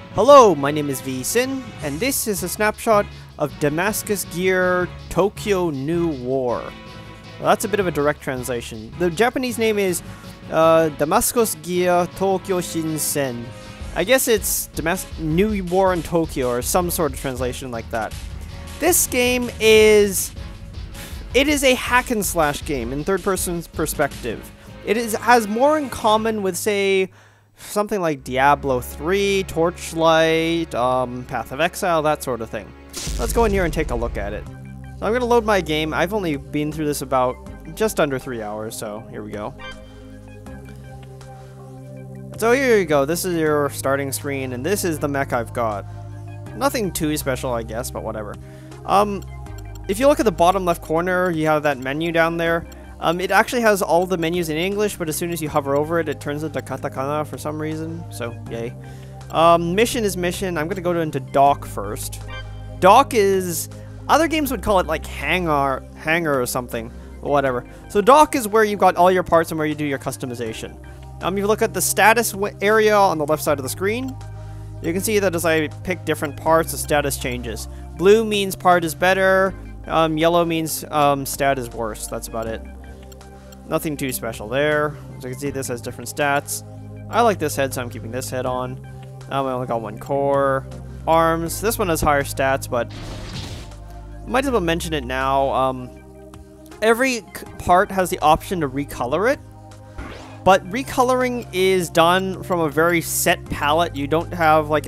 Hello, my name is Sin, and this is a snapshot of Damascus Gear Tokyo New War. Well, that's a bit of a direct translation. The Japanese name is Damascus Gear Tokyo Shinsen. I guess it's New War in Tokyo or some sort of translation like that. This game is a hack and slash game in third person perspective. Has more in common with, say, something like Diablo 3, Torchlight, Path of Exile, that sort of thing. Let's go in here and take a look at it. So I'm going to load my game. I've only been through this about just under 3 hours, so here we go. So here you go. This is your starting screen, and this is the mech I've got. Nothing too special, I guess, but whatever. If you look at the bottom left corner, you have that menu down there. It actually has all the menus in English, but as soon as you hover over it, it turns into katakana for some reason, so yay. Mission is mission. I'm going to go into dock first. Dock is... other games would call it like hangar or something, or whatever. So dock is where you've got all your parts and where you do your customization. If you look at the status area on the left side of the screen, you can see that as I pick different parts, the status changes. Blue means part is better, yellow means stat is worse. That's about it. Nothing too special there. As you can see, this has different stats. I like this head, so I'm keeping this head on. I only got one core. Arms. This one has higher stats, but might as well mention it now. Every part has the option to recolor it, but recoloring is done from a very set palette. You don't have like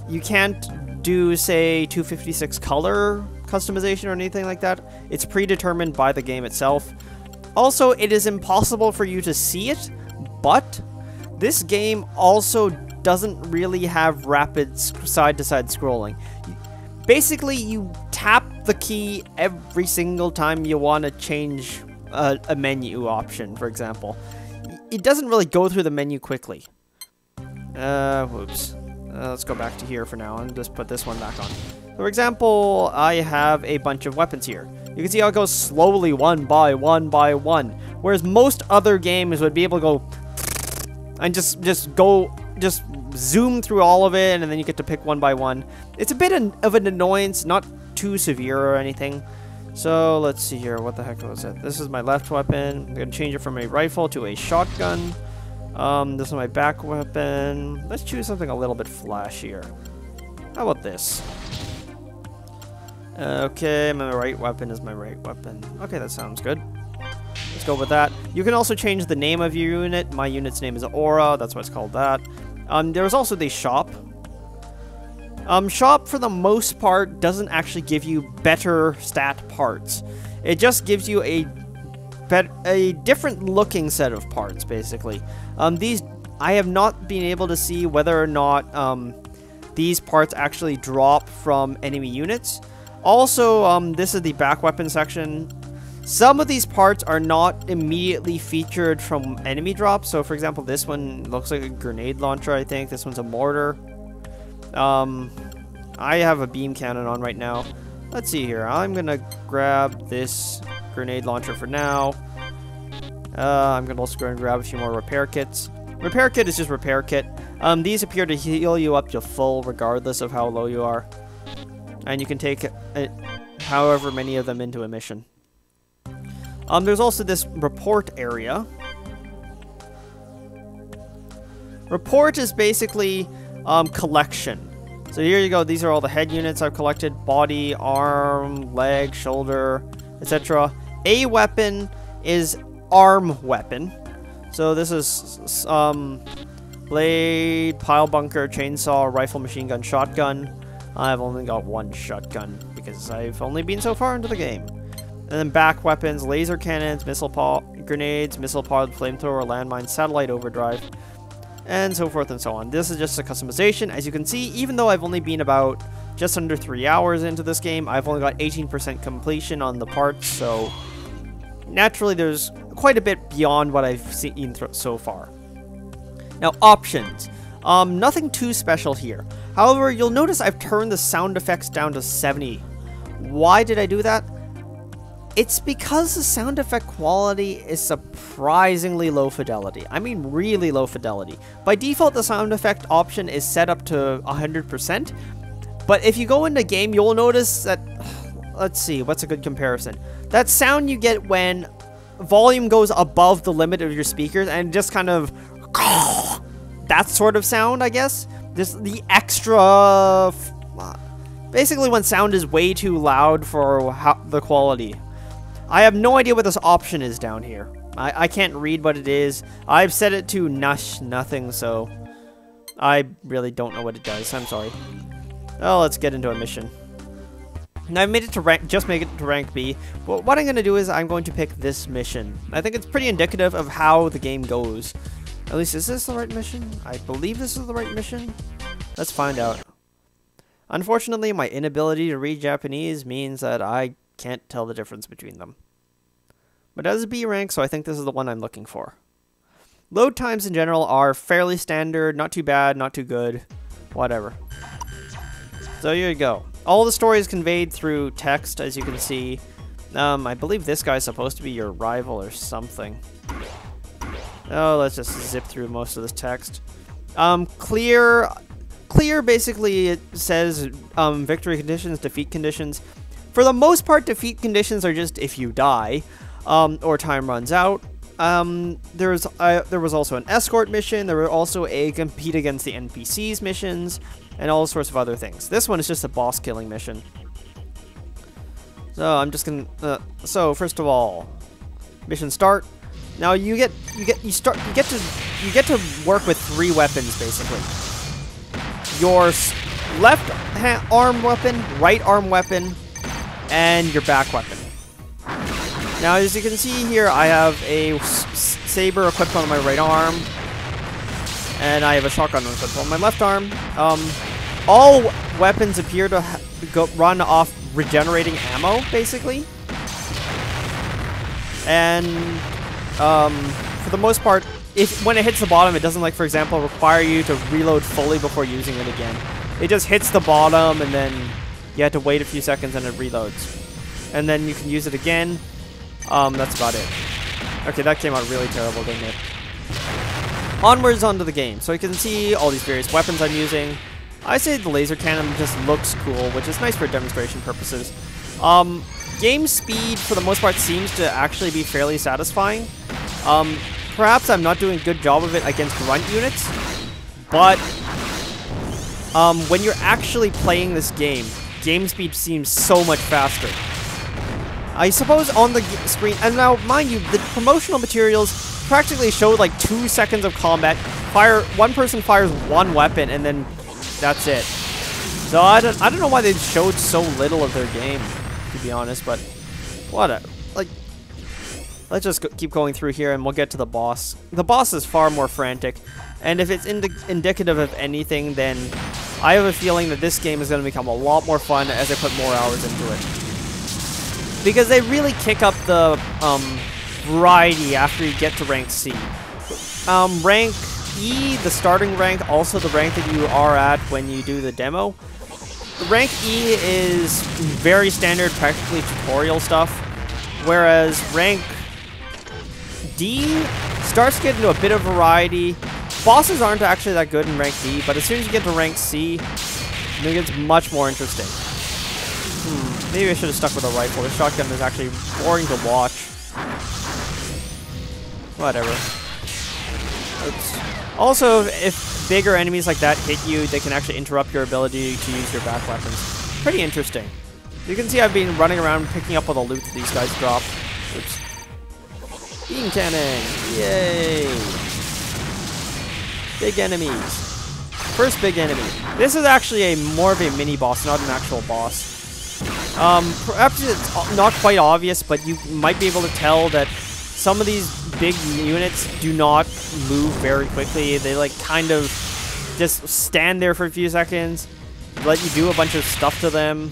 you can't do, say, 256 color customization or anything like that. It's predetermined by the game itself. Also, it is impossible for you to see it, but this game also doesn't really have rapid side-to-side scrolling. Basically, you tap the key every single time you want to change a menu option, for example. It doesn't really go through the menu quickly. Whoops. Let's go back to here for now and just put this one back on. For example, I have a bunch of weapons here. You can see how it goes slowly, one by one by one. Whereas most other games would be able to go and just zoom through all of it, and then you get to pick one by one. It's a bit of an annoyance, not too severe or anything. So let's see here. What the heck was it? This is my left weapon. I'm going to change it from a rifle to a shotgun. This is my back weapon. Let's choose something a little bit flashier. How about this? Okay, my right weapon is my right weapon. Okay, that sounds good. Let's go with that. You can also change the name of your unit. My unit's name is Aura. That's why it's called that. There's also the shop. Shop, for the most part, doesn't actually give you better stat parts. It just gives you a different looking set of parts, basically. These, I have not been able to see whether or not these parts actually drop from enemy units. Also, this is the back weapon section. Some of these parts are not immediately featured from enemy drops. So, for example, this one looks like a grenade launcher, I think. This one's a mortar. I have a beam cannon on right now. Let's see here. I'm going to grab this grenade launcher for now. I'm going to also go and grab a few more repair kits. Repair kit is just repair kit. These appear to heal you up to full regardless of how low you are. And you can take however many of them into a mission. There's also this report area. Report is basically collection. So here you go. These are all the head units I've collected. Body, arm, leg, shoulder, etc. A weapon is arm weapon. So this is blade, pile bunker, chainsaw, rifle, machine gun, shotgun. I've only got one shotgun because I've only been so far into the game. And then back weapons, laser cannons, missile pod, grenades, missile pod, flamethrower, landmine, satellite overdrive, and so forth and so on. This is just a customization. As you can see, even though I've only been about just under 3 hours into this game, I've only got 18% completion on the parts, so naturally there's quite a bit beyond what I've seen so far. Now, options. Nothing too special here. However, you'll notice I've turned the sound effects down to 70. Why did I do that? It's because the sound effect quality is surprisingly low fidelity. I mean really low fidelity. By default, the sound effect option is set up to 100%. But if you go into game, you'll notice that... Let's see, what's a good comparison? That sound you get when volume goes above the limit of your speakers and just kind of... that sort of sound, I guess. This the extra... basically when sound is way too loud for the quality. I have no idea what this option is down here. I can't read what it is. I've set it to nothing, so I really don't know what it does. I'm sorry. Oh, let's get into a mission. Now, I made it to rank, just make it to rank B. But what I'm going to do is I'm going to pick this mission. I think it's pretty indicative of how the game goes. At least, is this the right mission? I believe this is the right mission. Let's find out. Unfortunately, my inability to read Japanese means that I can't tell the difference between them. But as a B rank, so I think this is the one I'm looking for. Load times in general are fairly standard, not too bad, not too good, whatever. So here you go. All the story is conveyed through text, as you can see. I believe this guy's supposed to be your rival or something. Oh, let's just zip through most of this text. Clear basically it says victory conditions, defeat conditions. For the most part, defeat conditions are just if you die, or time runs out. There was also an escort mission. There were also a compete against the NPCs missions, and all sorts of other things. This one is just a boss killing mission. So I'm just gonna. So first of all, mission start. Now you get to work with 3 weapons basically. Your left arm weapon, right arm weapon, and your back weapon. Now, as you can see here, I have a saber equipped on my right arm, and I have a shotgun equipped on my left arm. All weapons appear to run off regenerating ammo, basically. And for the most part, when it hits the bottom, it doesn't, like, for example, require you to reload fully before using it again. It just hits the bottom, and then you have to wait a few seconds, and it reloads. And then you can use it again. That's about it. Okay, that came out really terrible, didn't it? Onwards onto the game. So you can see all these various weapons I'm using. I say the laser cannon just looks cool, which is nice for demonstration purposes. Game speed, for the most part, seems to actually be fairly satisfying. Perhaps I'm not doing a good job of it against grunt units, but when you're actually playing this game speed seems so much faster. I suppose on the screen, and now, mind you, the promotional materials practically showed like 2 seconds of combat. One person fires 1 weapon, and then that's it. So I don't know why they showed so little of their game, to be honest, but whatever. Like, let's just keep going through here, and we'll get to the boss. The boss is far more frantic, and if it's indicative of anything, then I have a feeling that this game is going to become a lot more fun as I put more hours into it. Because they really kick up the variety after you get to rank C. Rank E, the starting rank, also the rank that you are at when you do the demo. Rank E is very standard, practically tutorial stuff, whereas rank D starts to get into a bit of variety. Bosses aren't actually that good in rank D, but as soon as you get to rank C, it gets much more interesting. Maybe I should have stuck with a rifle. The shotgun is actually boring to watch. Whatever. Oops. Also, if bigger enemies like that hit you, they can actually interrupt your ability to use your back weapons. Pretty interesting. You can see I've been running around picking up all the loot that these guys drop. Oops. Beam cannon! Yay! Big enemies. First big enemy. This is actually more of a mini boss, not an actual boss. Perhaps it's not quite obvious, but you might be able to tell that some of these big units do not move very quickly. They like kind of just stand there for a few seconds, let you do a bunch of stuff to them,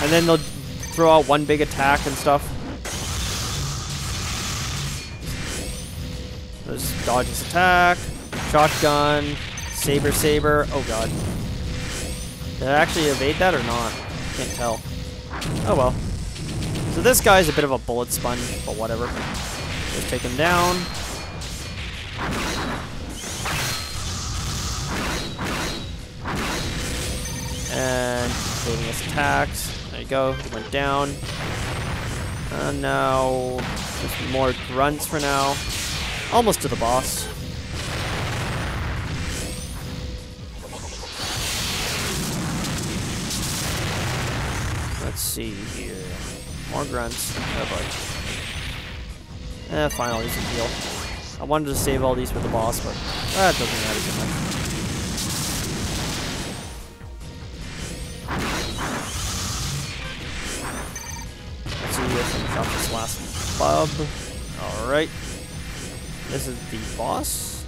and then they'll throw out one big attack and stuff. There's dodges attack, shotgun, saber. Oh god. Did I actually evade that or not? Can't tell. Oh well. So this guy's a bit of a bullet sponge, but whatever. Just take him down. And saving his attacks. There you go, he went down. And now, just more grunts for now. Almost to the boss. Let's see here. More grunts. Oh boy. Fine, I'll use a heal. I wanted to save all these for the boss, but that doesn't matter too much. Let's see if I can drop this last bub. Alright. This is the boss.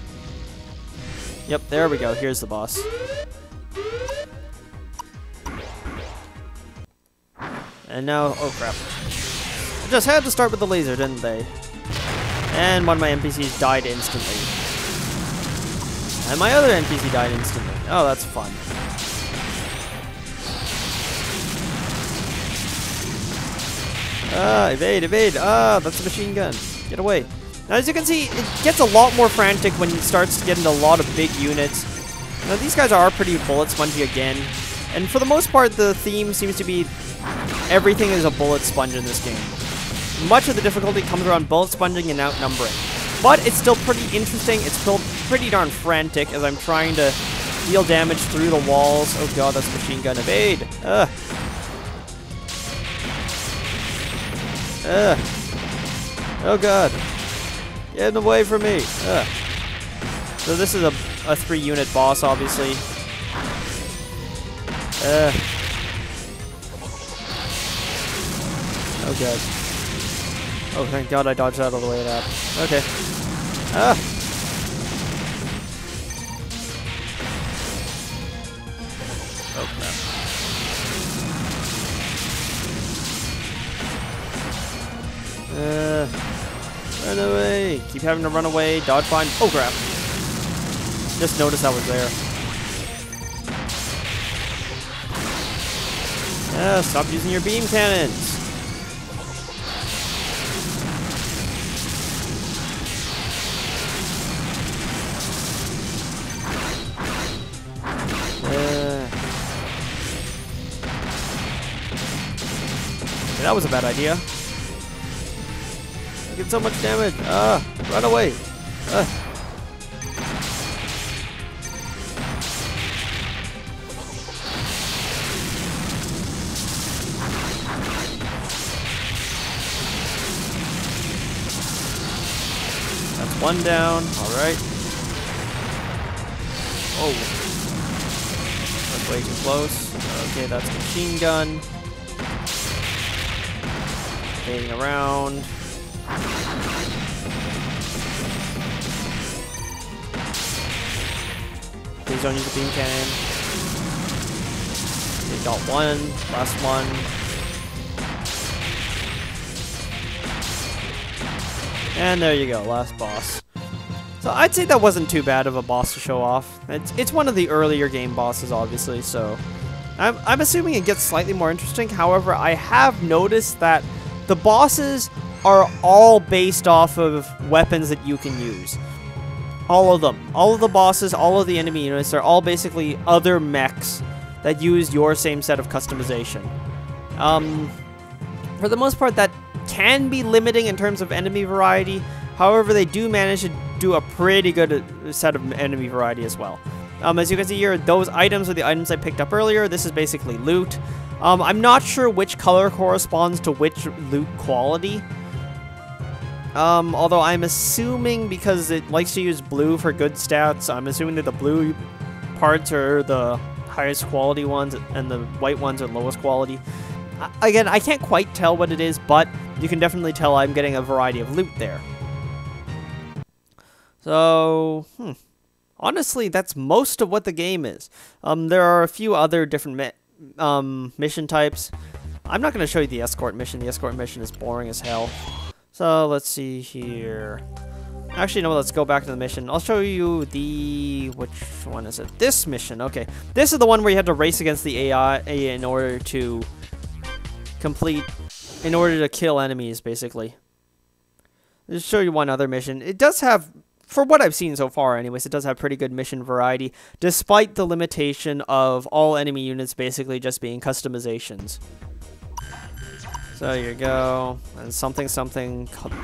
Yep, there we go. Here's the boss. And now, oh crap. I just had to start with the laser, didn't they? And one of my NPCs died instantly. And my other NPC died instantly. Oh, that's fun. Evade, evade. That's a machine gun. Get away. Now, as you can see, it gets a lot more frantic when it starts to get into a lot of big units. Now, these guys are pretty bullet spongy again. And for the most part, the theme seems to be everything is a bullet sponge in this game. Much of the difficulty comes around bullet sponging and outnumbering. But it's still pretty interesting. It's still pretty darn frantic as I'm trying to deal damage through the walls. Oh god, that's a machine gun. Evade! Oh god. Get away from me! So this is a 3-unit boss, obviously. Oh god. Oh, thank god I dodged out of the way of that. Okay. Oh crap. Run away! Keep having to run away, dodge fine. Oh crap. Just noticed I was there. Stop using your beam cannons! Okay, that was a bad idea. I get so much damage. Run away. That's one down. All right. Oh. That's way too close. Okay, that's a machine gun. Fading around. Please don't use the beam cannon. We got one. Last one. And there you go. Last boss. So I'd say that wasn't too bad of a boss to show off. It's one of the earlier game bosses, obviously, so I'm assuming it gets slightly more interesting. However, I have noticed that the bosses are all based off of weapons that you can use. All of them. All of the bosses, all of the enemy units, are all basically other mechs that use your same set of customization. For the most part, that can be limiting in terms of enemy variety. However, they do manage to do a pretty good set of enemy variety as well. As you can see here, those items are the items I picked up earlier. This is basically loot. I'm not sure which color corresponds to which loot quality. Although I'm assuming, because it likes to use blue for good stats, I'm assuming that the blue parts are the highest quality ones and the white ones are lowest quality. Again, I can't quite tell what it is, but you can definitely tell I'm getting a variety of loot there. So, honestly, that's most of what the game is. There are a few other different mission types. I'm not going to show you the escort mission. The escort mission is boring as hell. So, let's see here. Actually, no, let's go back to the mission. I'll show you the... which one is it? This mission. Okay. This is the one where you had to race against the AI in order to complete in order to kill enemies, basically. I'll just show you one other mission. It does have, for what I've seen so far anyways, it does have pretty good mission variety, despite the limitation of all enemy units basically just being customizations. So there you go. And something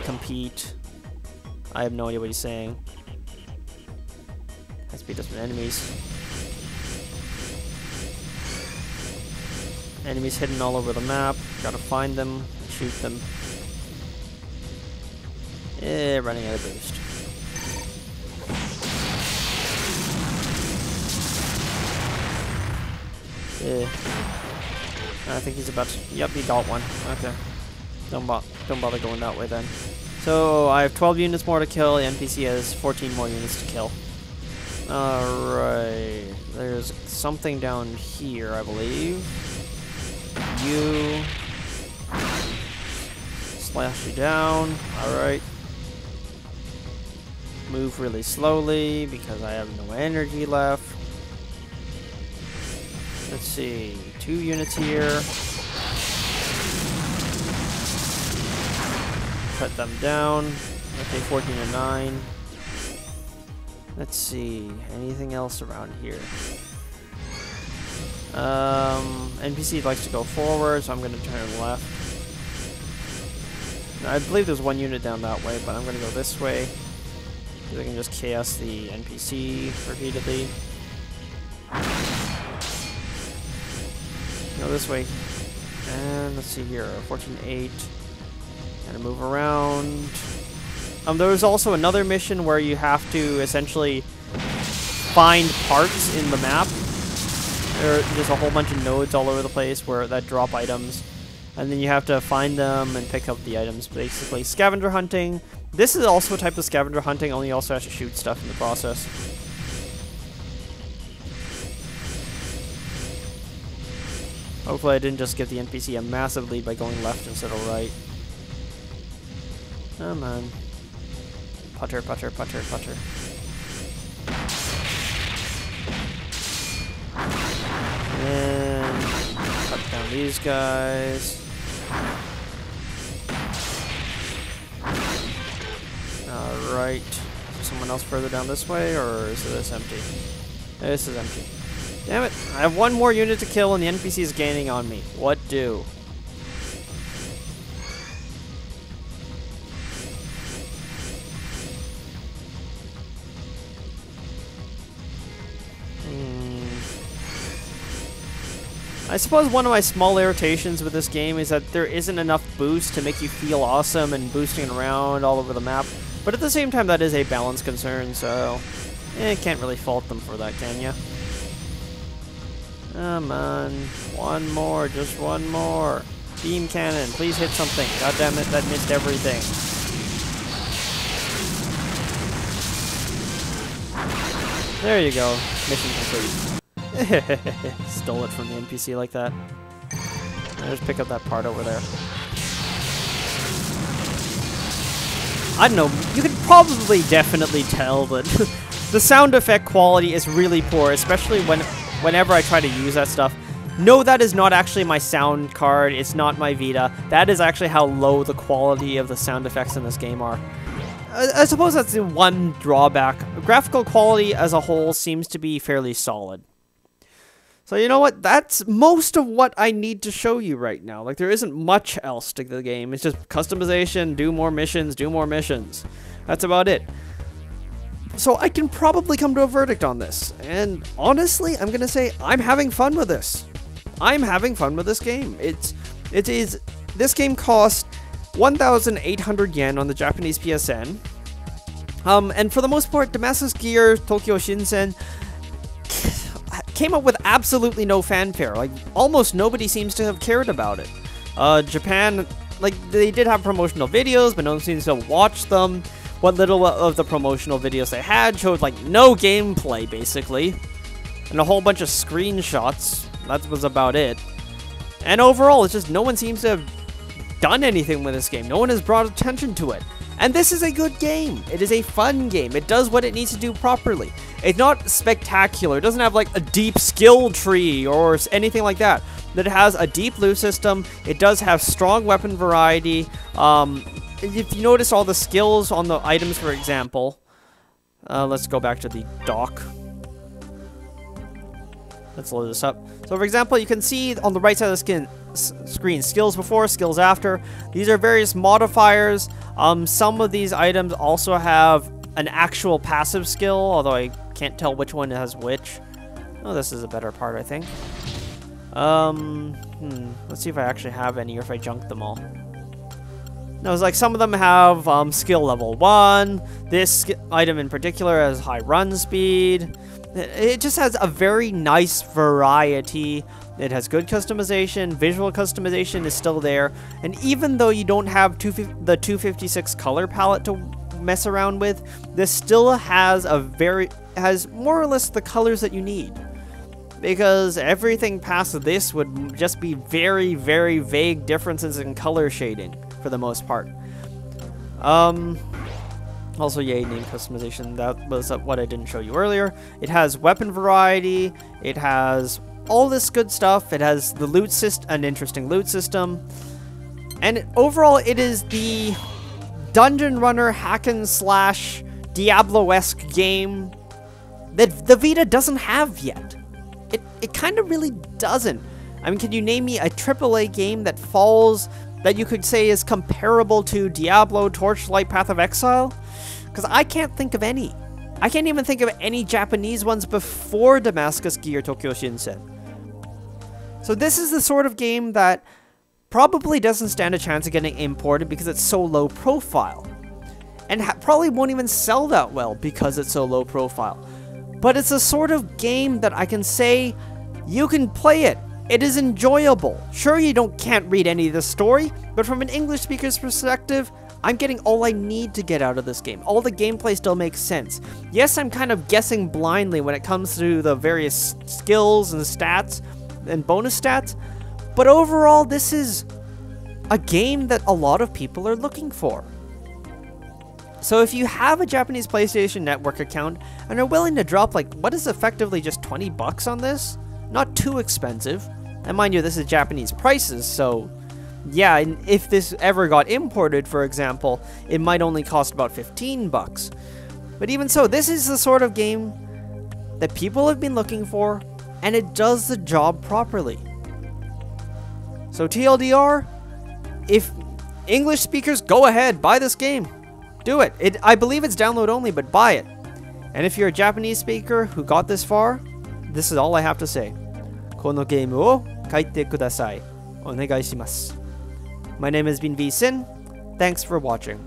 compete. I have no idea what he's saying. Let's beat us with enemies. Enemies hidden all over the map. Gotta find them, shoot them. Running out of boost. I think he's about to... Yep, he got one. Okay. Don't bother going that way then. So, I have 12 units more to kill. The NPC has 14 more units to kill. Alright. There's something down here, I believe. You... Slash you down. Alright. Move really slowly because I have no energy left. Let's see. 2 units here. Cut them down. Okay, 14 to 9. Let's see. Anything else around here? NPC likes to go forward, so I'm going to turn left. I believe there's 1 unit down that way, but I'm going to go this way. So I can just chaos the NPC repeatedly. Go this way. And let's see here. 14-8. Gotta move around. There's also another mission where you have to essentially find parts in the map. There's a whole bunch of nodes all over the place that drop items. And then you have to find them and pick up the items, basically. Scavenger hunting. This is also a type of scavenger hunting, only you also have to shoot stuff in the process. Hopefully I didn't just give the NPC a massive lead by going left instead of right. Come on. Putter, putter, putter, putter. And cut down these guys. Alright. Is there someone else further down this way, or is this empty? This is empty. Damn it. I have 1 more unit to kill and the NPC is gaining on me. What do? I suppose one of my small irritations with this game is that there isn't enough boost to make you feel awesome and boosting around all over the map. But at the same time, that is a balance concern, so... can't really fault them for that, can ya? Come on. 1 more, just 1 more. Beam cannon, please hit something. God damn it, that missed everything. There you go. Mission complete. Stole it from the NPC like that. I'll just pick up that part over there. I don't know, you can probably definitely tell that the sound effect quality is really poor, especially whenever I try to use that stuff. No, that is not actually my sound card, it's not my Vita. That is actually how low the quality of the sound effects in this game are. I suppose that's the one drawback. Graphical quality as a whole seems to be fairly solid. So you know what, that's most of what I need to show you right now. Like, there isn't much else to the game. It's just customization, do more missions, do more missions. That's about it. So I can probably come to a verdict on this. And honestly, I'm gonna say I'm having fun with this. I'm having fun with this game. This game cost 1,800 yen on the Japanese PSN. And for the most part, Damascus Gear, Tokyo Shinsen came up with absolutely no fanfare. Like, almost nobody seems to have cared about it. Japan, like, they did have promotional videos, but no one seems to watch them. What little of the promotional videos they had showed, like, no gameplay, basically. And a whole bunch of screenshots. That was about it. And overall, it's just no one seems to have done anything with this game. No one has brought attention to it. And this is a good game. It is a fun game. It does what it needs to do properly. It's not spectacular. It doesn't have like a deep skill tree or anything like that. that it has a deep loot system. It does have strong weapon variety. If you notice all the skills on the items, for example, let's go back to the dock. Let's load this up. So, for example, you can see on the right side of the screen, skills before, skills after. These are various modifiers. Some of these items also have an actual passive skill, although I can't tell which one has which. Oh, this is a better part, I think. Let's see if I actually have any or if I junked them all. No, it's like some of them have skill level 1. This item in particular has high run speed. It just has a very nice variety. It has good customization. Visual customization is still there. And even though you don't have the 256 color palette to mess around with, this still has more or less the colors that you need. Because everything past this would just be very, very vague differences in color shading for the most part. Also, yay, name customization. That was what I didn't show you earlier. It has weapon variety. It has all this good stuff. It has the loot system, an interesting loot system. And overall, it is the dungeon runner hack and slash Diablo-esque game that the Vita doesn't have yet. It kind of really doesn't. I mean, can you name me a AAA game that falls, that you could say is comparable to Diablo, Torchlight, Path of Exile? Because I can't think of any. I can't even think of any Japanese ones before Damascus Gear, Tokyo Shinsen. So this is the sort of game that probably doesn't stand a chance of getting imported because it's so low profile. And probably won't even sell that well because it's so low profile. But it's a sort of game that I can say, you can play it. It is enjoyable. Sure, you can't read any of the story, but from an English speaker's perspective, I'm getting all I need to get out of this game. All the gameplay still makes sense. Yes, I'm kind of guessing blindly when it comes to the various skills and stats and bonus stats, but overall, this is a game that a lot of people are looking for. So if you have a Japanese PlayStation Network account and are willing to drop like what is effectively just 20 bucks on this, not too expensive, and mind you, this is Japanese prices, so yeah, if this ever got imported, for example, it might only cost about 15 bucks. But even so, this is the sort of game that people have been looking for, and it does the job properly. So TLDR, if English speakers, go ahead, buy this game. Do it. I believe it's download only, but buy it. And if you're a Japanese speaker who got this far, this is all I have to say. このゲームを買ってください。お願いします。My name has been V Sin. Thanks for watching.